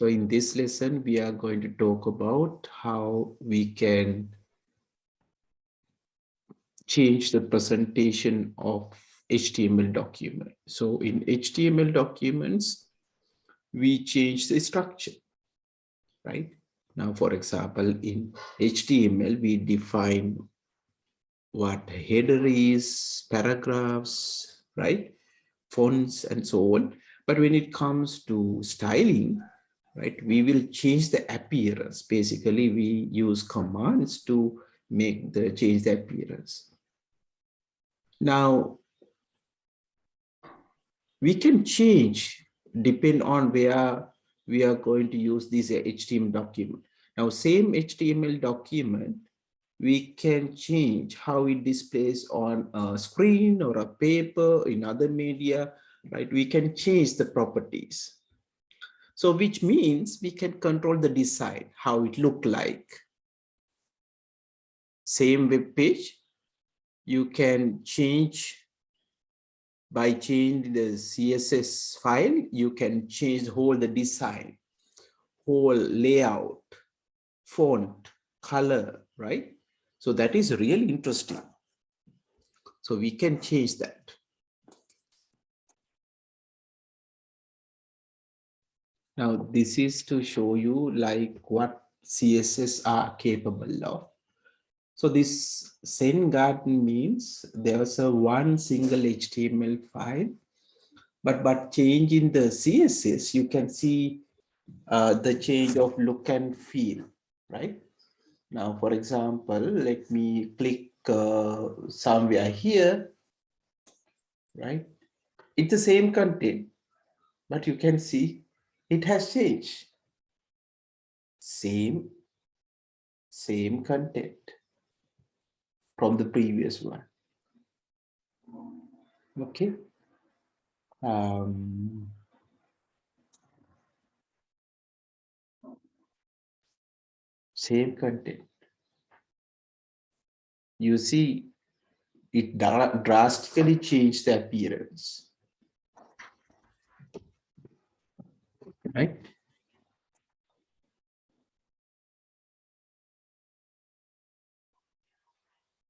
So in this lesson, we are going to talk about how we can change the presentation of HTML document. So in HTML documents, we change the structure, right? Now, for example, in HTML, we define what header is, paragraphs, right? Fonts and so on. But when it comes to styling, right, we will change the appearance. Basically, we use commands to change the appearance. Now, we can change depend on where we are going to use this HTML document. Now, same HTML document, we can change how it displays on a screen or a paper in other media, right? We can change the properties. So which means we can control the design, how it look like. Same web page, you can change by changing the CSS file, you can change whole the design, whole layout, font, color, right? So that is really interesting. So we can change that. Now, this is to show you like what CSS are capable of. So this Zen garden means there's a one single HTML file, but change in the CSS, you can see the change of look and feel, right? Now, for example, let me click somewhere here, right? It's the same content, but you can see it has changed. Same content from the previous one. Okay. Same content. You see, it drastically changed the appearance. Right?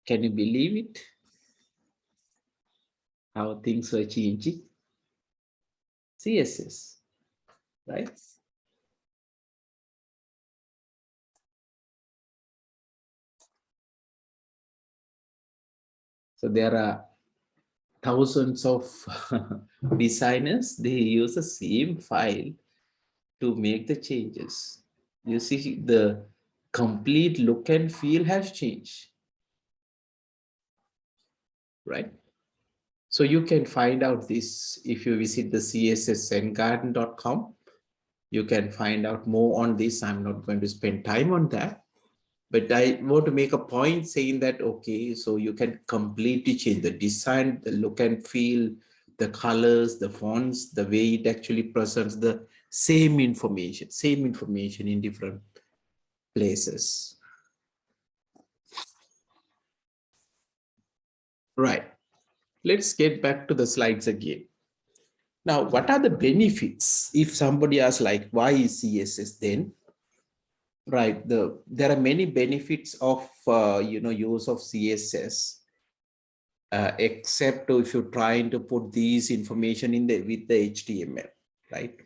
Can you believe it? How things were changing? CSS, right? So there are thousands of designers, they use the same file to make the changes. You see, the complete look and feel has changed, right? So you can find out this if you visit the CSS1garden.com. You can find out more on this. I'm not going to spend time on that. But I want to make a point saying that, okay, so you can completely change the design, the look and feel, the colors, the fonts, the way it actually presents the same information in different places. Right. Let's get back to the slides again. Now, what are the benefits? If somebody asks like, why is CSS then? Right. There are many benefits of use of CSS, except if you're trying to put these information in with the HTML, right?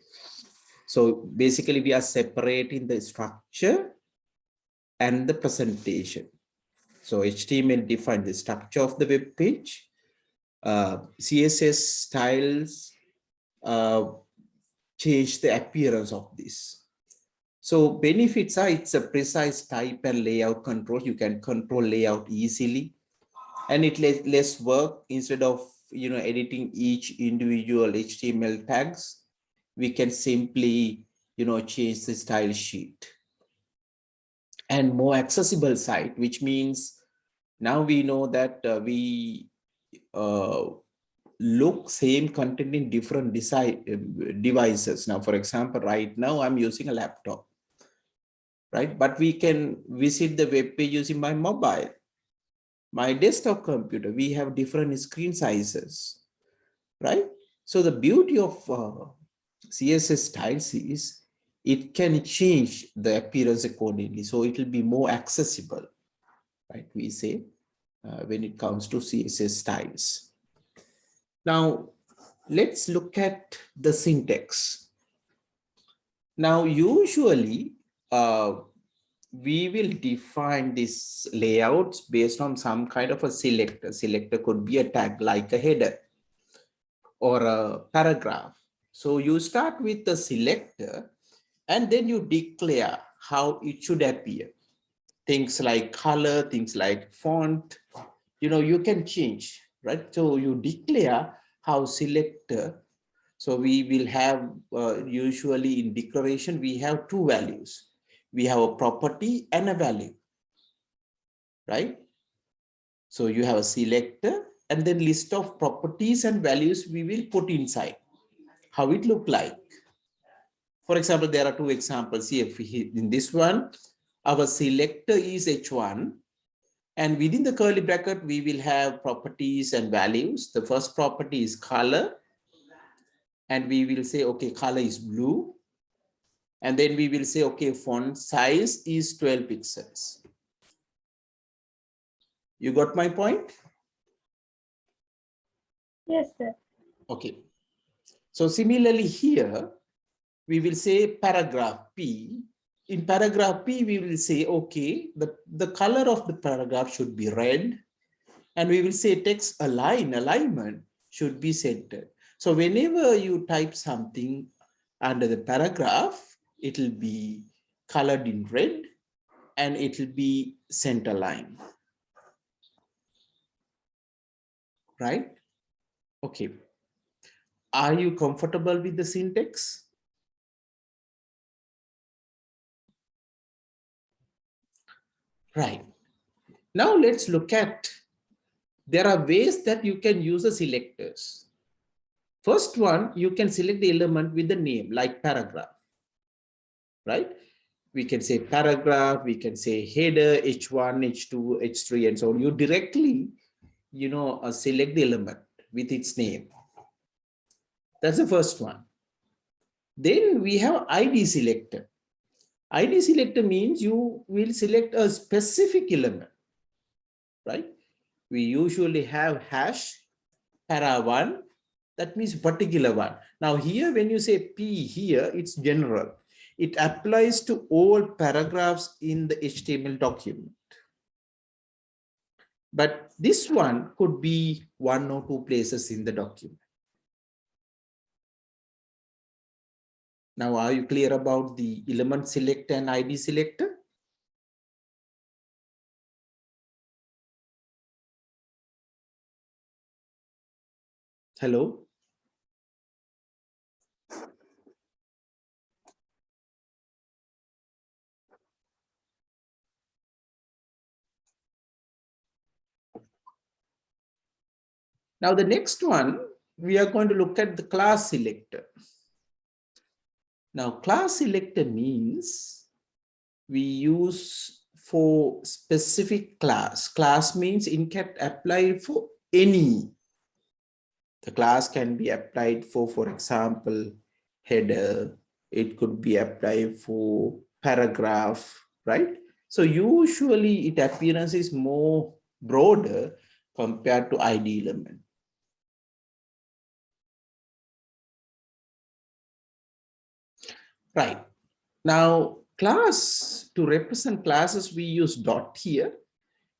So basically, we are separating the structure and the presentation. So HTML defines the structure of the web page. CSS styles change the appearance of this. So benefits are it's a precise type and layout control. You can control layout easily, and it less work. Instead of editing each individual HTML tags, we can simply change the style sheet. And more accessible site, which means now we know that we look same content in different devices. Now, for example, right now I'm using a laptop, right? But we can visit the web page using my mobile, my desktop computer. We have different screen sizes, right? So the beauty of CSS styles is it can change the appearance accordingly. So it will be more accessible, right? We say when it comes to CSS styles. Now, let's look at the syntax. Now, usually, we will define these layouts based on some kind of a selector. Selector could be a tag like a header or a paragraph. So you start with the selector and then you declare how it should appear. Things like color, things like font, you can change, right? So you declare how selector. So we will have, usually in declaration, we have two values. We have a property and a value, right? So you have a selector and then list of properties and values we will put inside. How it look like. For example, there are two examples here. In this one, our selector is H1. And within the curly bracket, we will have properties and values. The first property is color. And we will say, okay, color is blue. And then we will say, okay, font size is 12 pixels. You got my point? Yes, sir. Okay. So similarly here, we will say paragraph P. In paragraph P, we will say, okay, the color of the paragraph should be red. And we will say text alignment should be centered. So whenever you type something under the paragraph, it will be colored in red and it will be center line. Right? Okay. Are you comfortable with the syntax? Right. Now let's look at, there are ways that you can use the selectors. First one, you can select the element with the name like paragraph, right? We can say paragraph, we can say header, H1, H2, H3, and so on. You directly, select the element with its name. That's the first one. Then we have ID selector. ID selector means you will select a specific element, right? We usually have hash para1, that means particular one. Now here, when you say P here, it's general. It applies to all paragraphs in the HTML document. But this one could be one or two places in the document. Now, are you clear about the element selector and ID selector? Hello? Now, the next one, we are going to look at the class selector. Now, class selector means we use for specific class. Class means it can apply for any. The class can be applied for example, header. It could be applied for paragraph, right? So usually its appearance is more broader compared to ID element. Right. Now, class, to represent classes, we use dot here.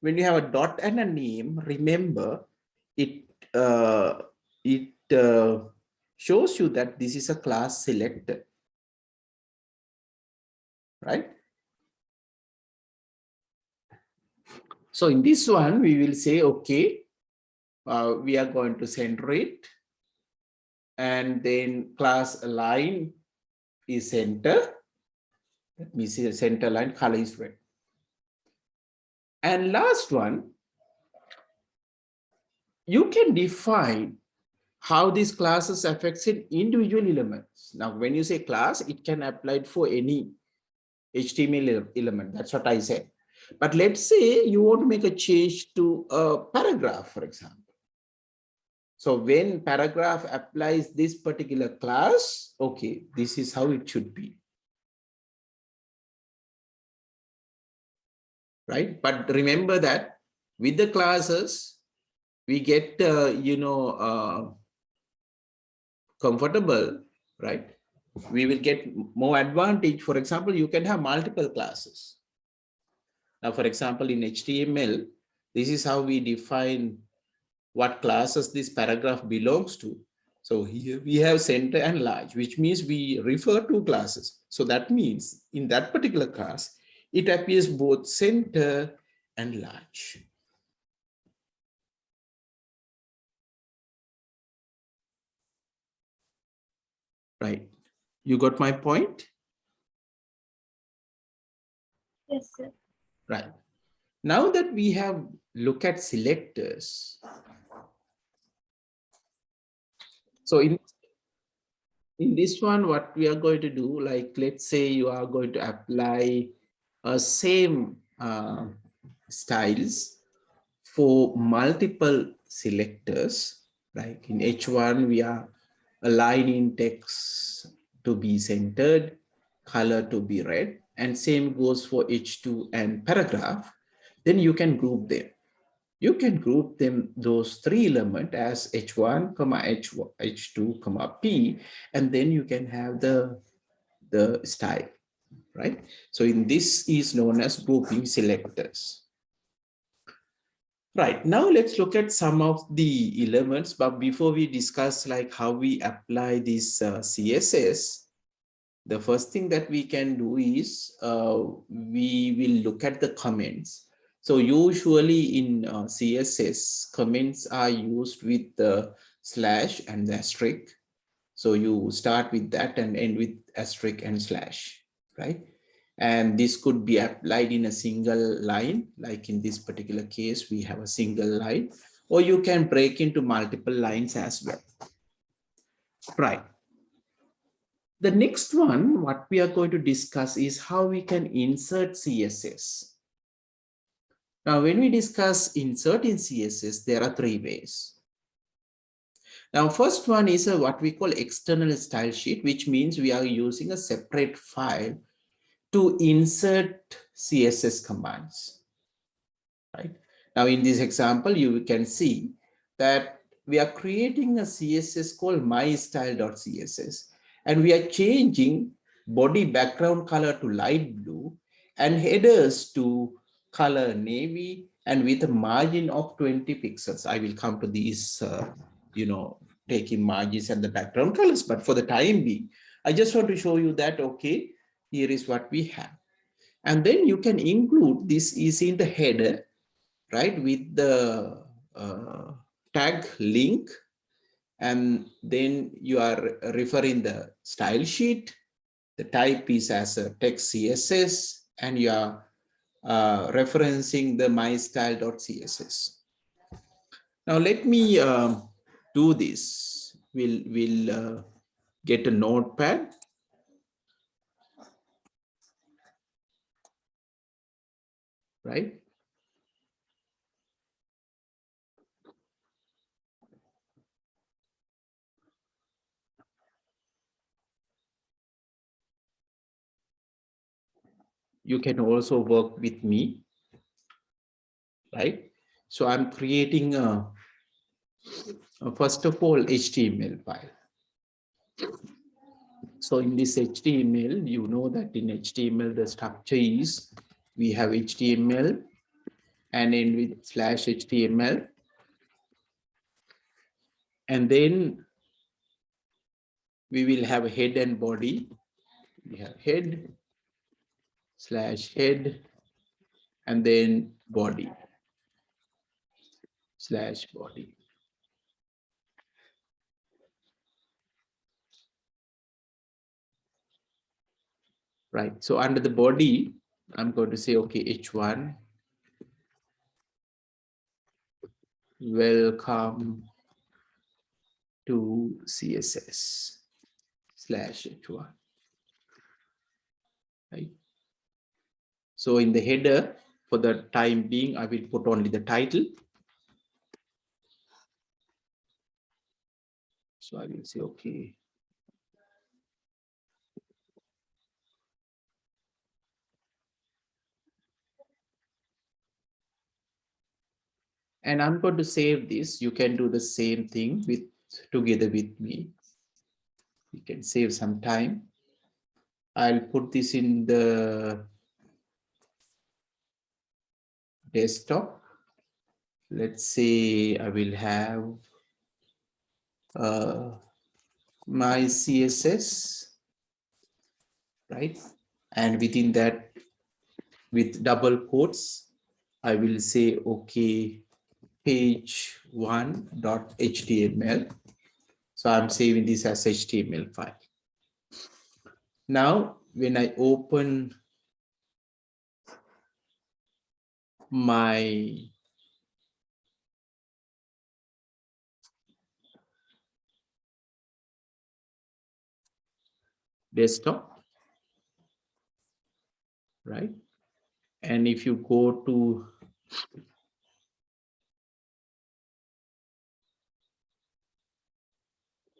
When you have a dot and a name, remember it shows you that this is a class selector, right? So in this one, we will say, okay, we are going to center it. And then class align is center. Let me see the center line, color is red. And last one, you can define how these classes affects in individual elements. Now, when you say class, it can apply for any HTML element. That's what I said. But let's say you want to make a change to a paragraph, for example. So when paragraph applies this particular class, okay, this is how it should be. right? But remember that with the classes, we get, comfortable, right? We will get more advantage. For example, you can have multiple classes. Now, for example, in HTML, this is how we define what classes this paragraph belongs to. So here we have center and large, which means we refer to classes. So that means in that particular class, it appears both center and large. Right. You got my point? Yes, sir. Right. Now that we have looked at selectors, so in this one, what we are going to do, like, let's say you are going to apply same styles for multiple selectors. Like in H1, we are aligning text to be centered, color to be red, and same goes for H2 and paragraph. Then you can group them. You can group them, those three elements, as H1, H2, P, and then you can have the style, right? So in this is known as grouping selectors. Right, now let's look at some of the elements, but before we discuss like how we apply this CSS, the first thing that we can do is we will look at the comments. So usually in CSS, comments are used with the slash and the asterisk. So you start with that and end with asterisk and slash, right? And this could be applied in a single line, like in this particular case, we have a single line, or you can break into multiple lines as well. Right. The next one, what we are going to discuss is how we can insert CSS. Now, when we discuss insert in CSS, there are three ways. Now, first one is what we call external style sheet, which means we are using a separate file to insert CSS commands, right? Now, in this example, you can see that we are creating a CSS called mystyle.css, and we are changing body background color to light blue and headers to color navy and with a margin of 20 pixels. I will come to these, taking margins and the background colors, but for the time being, I just want to show you that, okay, here is what we have. And then you can include this is in the header, right, with the tag link, and then you are referring the style sheet. The type is as a text CSS, and you are referencing the mystyle.css. Now let me do this. We'll get a notepad. Right? You can also work with me, right? So I'm creating first of all, HTML file. So in this HTML, you know that in HTML, the structure is we have HTML and end with slash HTML. And then we will have a head and body. We have head slash head and then body slash body. Right. So under the body, I'm going to say, okay, H1, welcome to CSS slash H1. Right. So in the header, for the time being, I will put only the title. So I will say, okay. And I'm going to save this. You can do the same thing together with me. You can save some time. I'll put this in the desktop. Let's say I will have my CSS, right? And within that, with double quotes, I will say, okay, page1.html. So I'm saving this as HTML file. Now, when I open my desktop, right? And if you go to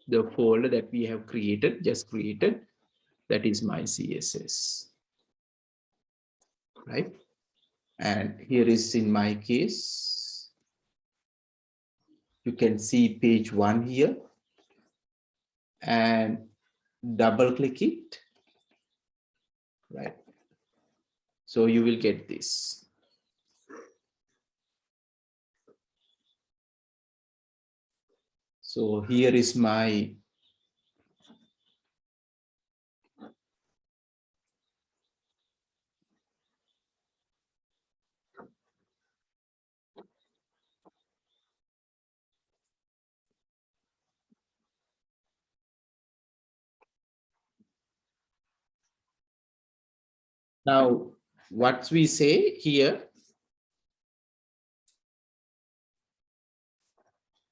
the folder that we have just created, that is my CSS, right? And here is in my case, you can see page 1 here, and double click it, right? So you will get this. So here is my now what we say here,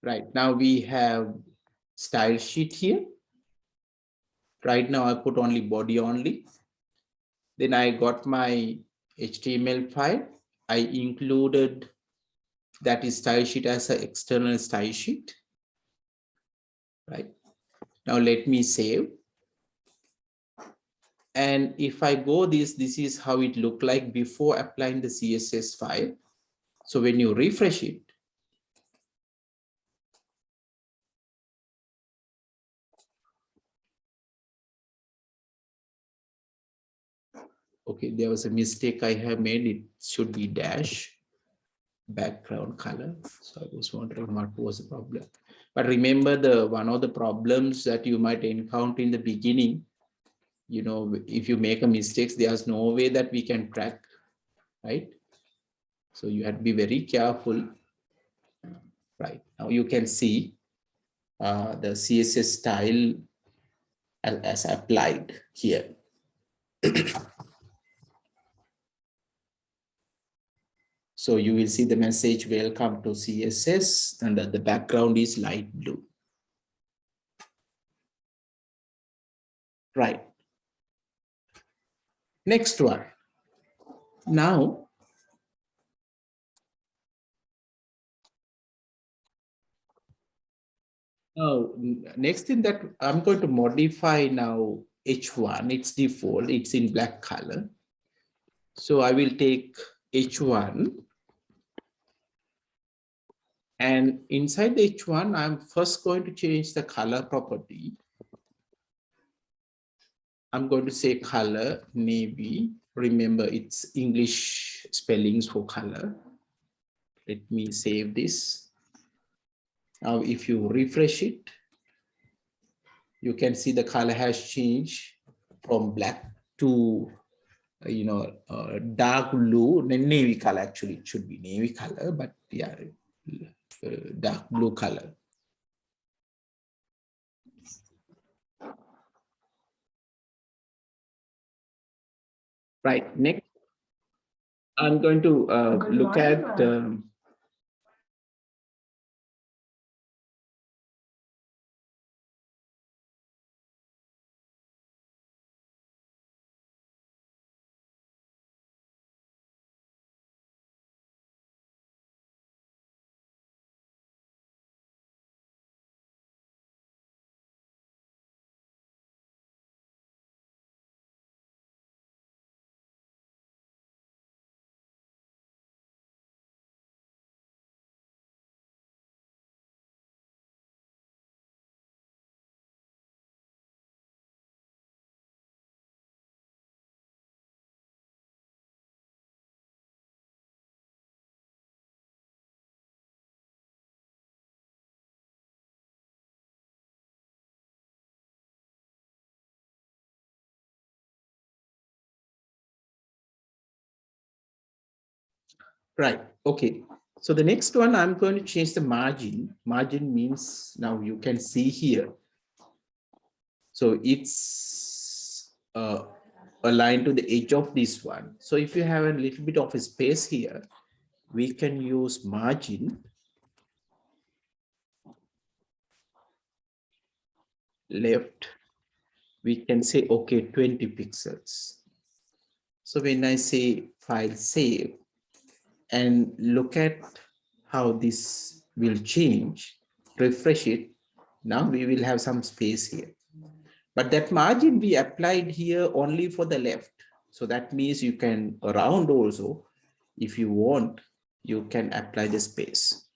right? Now we have style sheet here. Right now I put only body only. Then I got my HTML file. I included that is style sheet as an external style sheet, right? Now let me save. And if I go this is how it looked like before applying the CSS file. So when you refresh it, okay, there was a mistake I have made. It should be dash background color. So I was wondering what was the problem. But remember, the one of the problems that you might encounter in the beginning, you know, if you make a mistake, there's no way that we can track, right? So you have to be very careful, right? Now you can see the CSS style as applied here. So you will see the message, welcome to CSS, and the background is light blue. Right. Next one. Now, next thing that I'm going to modify now H1, it's default, it's in black color. So I will take H1, and inside the H1, I'm first going to change the color property. I'm going to say color navy. Remember, it's English spellings for color. Let me save this. Now, if you refresh it, you can see the color has changed from black to, dark blue, navy color. Actually, it should be navy color, but yeah, dark blue color. Right. Next, I'm going to look at Right. Okay. So the next one, I'm going to change the margin. Margin means now you can see here. So it's aligned to the edge of this one. So if you have a little bit of a space here, we can use margin left. We can say, okay, 20 pixels. So when I say file save and look at how this will change, refresh it, now we will have some space here. But that margin we applied here only for the left. So that means you can round also. If you want, you can apply the space.